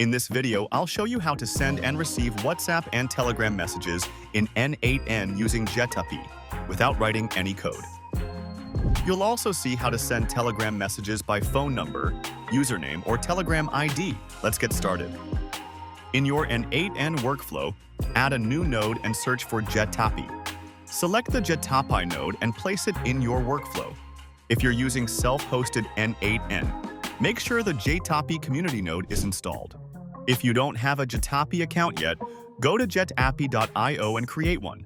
In this video, I'll show you how to send and receive WhatsApp and Telegram messages in n8n using Jetapi without writing any code. You'll also see how to send Telegram messages by phone number, username, or Telegram ID. Let's get started. In your n8n workflow, add a new node and search for Jetapi. Select the Jetapi node and place it in your workflow. If you're using self-hosted n8n, make sure the Jetapi community node is installed. If you don't have a Jetapi account yet, go to jetapi.io and create one.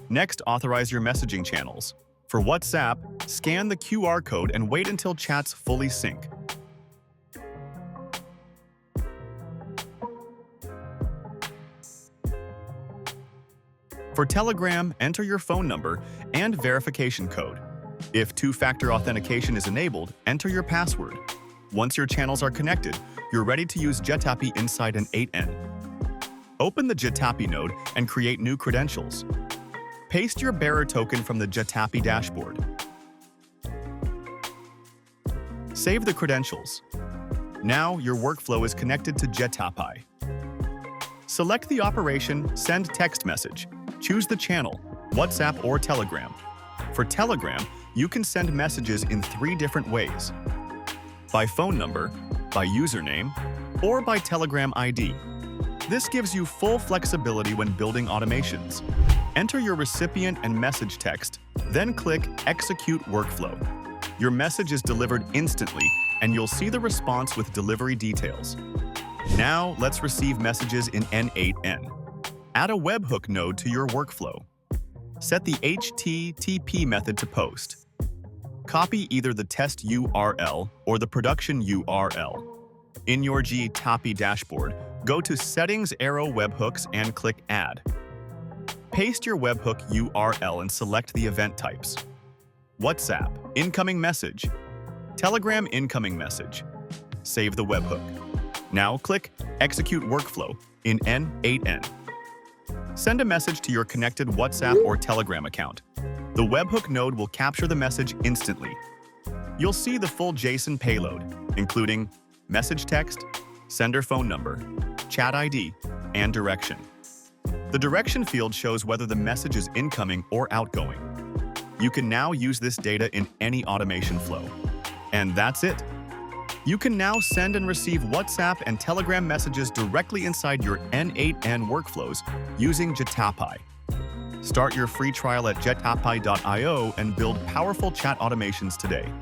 Next, authorize your messaging channels. For WhatsApp, scan the QR code and wait until chats fully sync. For Telegram, enter your phone number and verification code. If two-factor authentication is enabled, enter your password. Once your channels are connected, you're ready to use Jetapi inside n8n. Open the Jetapi node and create new credentials. Paste your bearer token from the Jetapi dashboard. Save the credentials. Now your workflow is connected to Jetapi. Select the operation Send Text Message. Choose the channel, WhatsApp or Telegram. For Telegram, you can send messages in 3 different ways: by phone number, by username, or by Telegram ID. This gives you full flexibility when building automations. Enter your recipient and message text, then click Execute Workflow. Your message is delivered instantly, and you'll see the response with delivery details. Now, let's receive messages in n8n. Add a webhook node to your workflow. Set the HTTP method to post. Copy either the test URL or the production URL. In your Jetapi dashboard, go to Settings arrow Webhooks and click Add. Paste your webhook URL and select the event types: WhatsApp, incoming message, Telegram, incoming message. Save the webhook. Now click Execute Workflow in n8n. Send a message to your connected WhatsApp or Telegram account. The webhook node will capture the message instantly. You'll see the full JSON payload, including message text, sender phone number, chat ID, and direction. The direction field shows whether the message is incoming or outgoing. You can now use this data in any automation flow. And that's it. You can now send and receive WhatsApp and Telegram messages directly inside your n8n workflows using Jetapi. Start your free trial at jetapi.io and build powerful chat automations today.